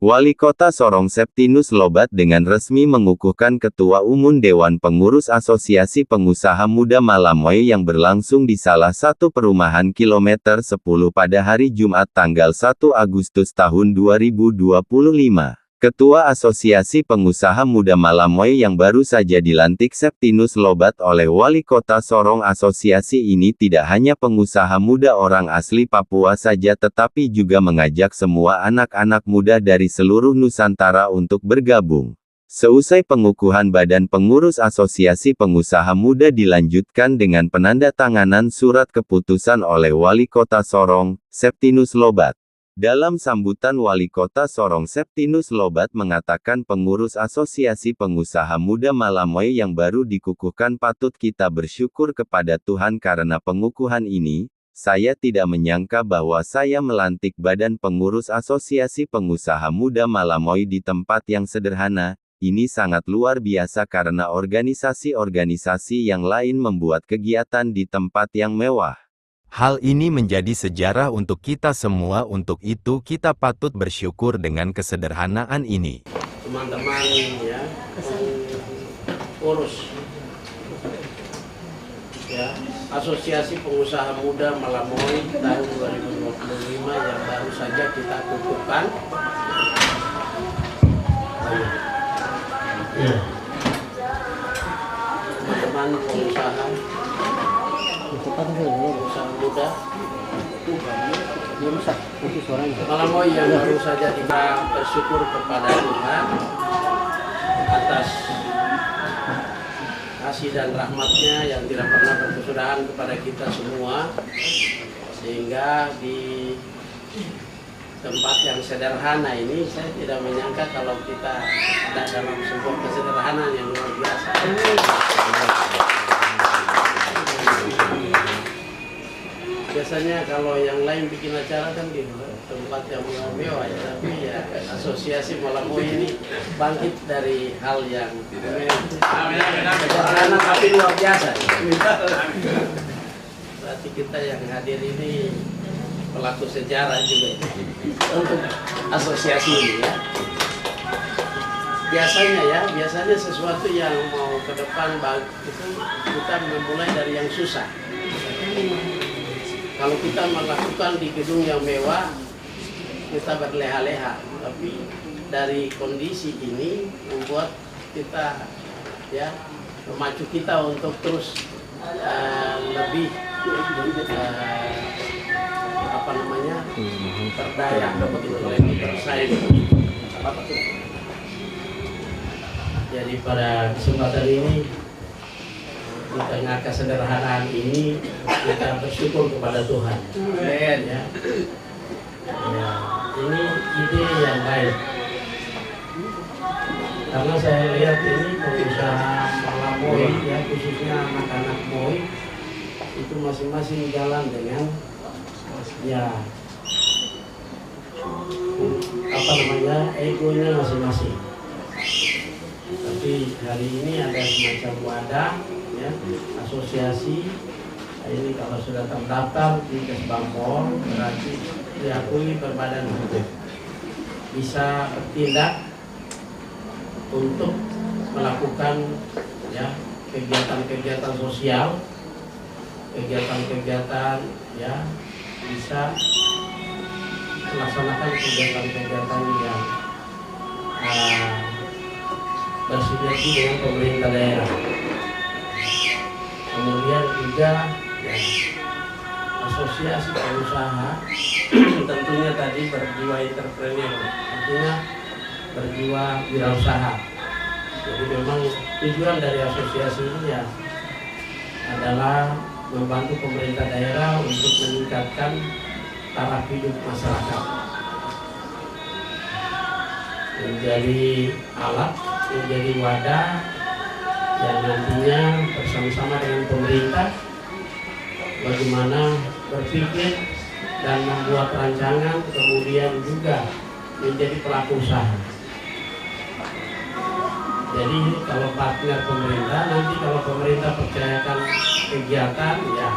Wali Kota Sorong Septinus Lobat dengan resmi mengukuhkan Ketua Umum Dewan Pengurus Asosiasi Pengusaha Muda Malamoy yang berlangsung di salah satu perumahan kilometer 10 pada hari Jumat tanggal 1 Agustus tahun 2025. Ketua Asosiasi Pengusaha Muda Malamoy yang baru saja dilantik Septinus Lobat oleh Wali Kota Sorong. Asosiasi ini tidak hanya pengusaha muda orang asli Papua saja tetapi juga mengajak semua anak-anak muda dari seluruh Nusantara untuk bergabung. Seusai pengukuhan Badan Pengurus Asosiasi Pengusaha Muda dilanjutkan dengan penandatanganan surat keputusan oleh Wali Kota Sorong, Septinus Lobat. Dalam sambutan Wali Kota Sorong Septinus Lobat mengatakan pengurus Asosiasi Pengusaha Muda Malamoy yang baru dikukuhkan patut kita bersyukur kepada Tuhan karena pengukuhan ini, saya tidak menyangka bahwa saya melantik Badan Pengurus Asosiasi Pengusaha Muda Malamoy di tempat yang sederhana, ini sangat luar biasa karena organisasi-organisasi yang lain membuat kegiatan di tempat yang mewah. Hal ini menjadi sejarah untuk kita semua, untuk itu kita patut bersyukur dengan kesederhanaan ini. Teman-teman ya, pengurus ya, Asosiasi Pengusaha Muda Malamoy tahun 2025 yang baru saja kita kukuhkan. Ya. Teman-teman pengusaha muda Malamoy yang baru saja kita bersyukur kepada Tuhan atas kasih dan rahmatnya yang tidak pernah berkesudahan kepada kita semua, sehingga di tempat yang sederhana ini saya tidak menyangka kalau kita ada dalam sebuah kesederhanaan yang luar biasa. Biasanya kalau yang lain bikin acara kan di tempat yang mewah ya, tapi ya Asosiasi Malamoy ini bangkit dari hal yang sederhana tapi luar biasa. Berarti kita yang hadir ini pelaku sejarah juga untuk asosiasi ini ya. Biasanya sesuatu yang mau ke depan itu kita memulai dari yang susah. Kalau kita melakukan di gedung yang mewah, kita berleha-leha. Tapi dari kondisi ini membuat kita ya memacu kita untuk terus lebih berdaya, lebih bersaing. Jadi pada kesempatan ini, di tengah kesederhanaan ini kita bersyukur kepada Tuhan. Ya. Ya, ini ide yang baik. Karena saya lihat ini pengusaha Malamoy ya, khususnya anak-anak Moy itu masing-masing jalan dengan ya egonya masing-masing. Tapi hari ini ada semacam wadah ya, asosiasi ini kalau sudah terdaftar di Kesbangpol berarti diakui berbadan hukum, bisa bertindak untuk melakukan ya kegiatan-kegiatan sosial, kegiatan-kegiatan ya, bisa melaksanakan kegiatan-kegiatan yang bersinergi dengan pemerintah daerah. Kemudian juga ya, asosiasi pengusaha tentunya tadi berjiwa entrepreneur, artinya berjiwa wirausaha. Jadi memang tujuan dari asosiasi ini ya adalah membantu pemerintah daerah untuk meningkatkan taraf hidup masyarakat, menjadi alat, menjadi wadah yang nantinya bersama-sama dengan pemerintah bagaimana berpikir dan membuat rancangan, kemudian juga menjadi pelaku usaha. Jadi kalau partner pemerintah, nanti kalau pemerintah percayakan kegiatan ya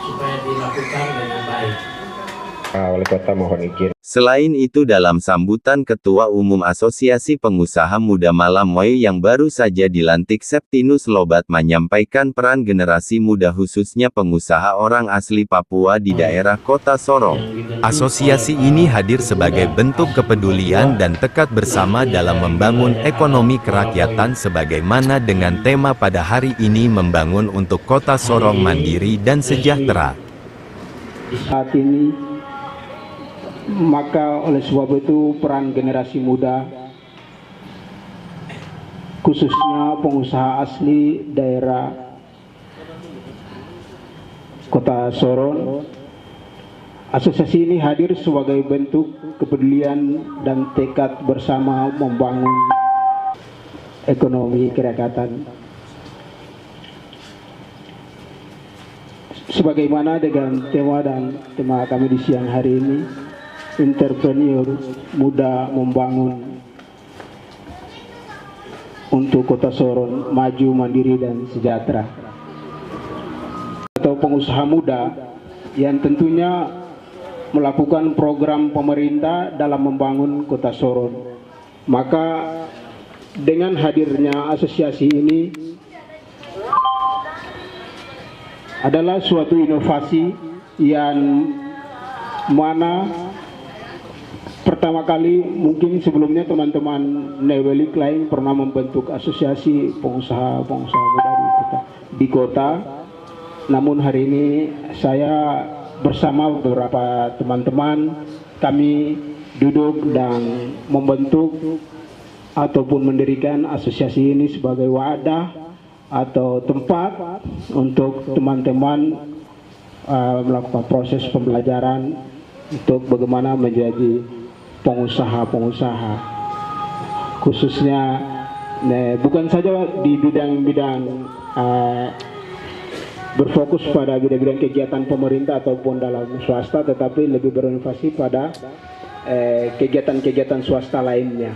supaya dilakukan dengan baik. Wali Kota mohon izin. Selain itu dalam sambutan Ketua Umum Asosiasi Pengusaha Muda Malamoy yang baru saja dilantik Septinus Lobat menyampaikan peran generasi muda khususnya pengusaha orang asli Papua di daerah Kota Sorong. Asosiasi ini hadir sebagai bentuk kepedulian dan tekad bersama dalam membangun ekonomi kerakyatan sebagaimana dengan tema pada hari ini membangun untuk Kota Sorong mandiri dan sejahtera. Saat ini maka oleh sebab itu peran generasi muda khususnya pengusaha asli daerah Kota Sorong, asosiasi ini hadir sebagai bentuk kepedulian dan tekad bersama membangun ekonomi kerakyatan. Sebagaimana dengan tema kami di siang hari ini, entrepreneur muda membangun untuk Kota Sorong maju, mandiri dan sejahtera. Atau pengusaha muda yang tentunya melakukan program pemerintah dalam membangun Kota Sorong. Maka dengan hadirnya asosiasi ini adalah suatu inovasi yang mana pertama kali mungkin sebelumnya teman-teman Newelik lain pernah membentuk asosiasi pengusaha muda di kota. Namun hari ini saya bersama beberapa teman-teman kami duduk dan membentuk ataupun mendirikan asosiasi ini sebagai wadah atau tempat untuk teman-teman melakukan proses pembelajaran untuk bagaimana menjadi pengusaha-pengusaha, khususnya bukan saja di bidang-bidang berfokus pada bidang-bidang kegiatan pemerintah ataupun dalam swasta, tetapi lebih berinovasi pada kegiatan-kegiatan swasta lainnya.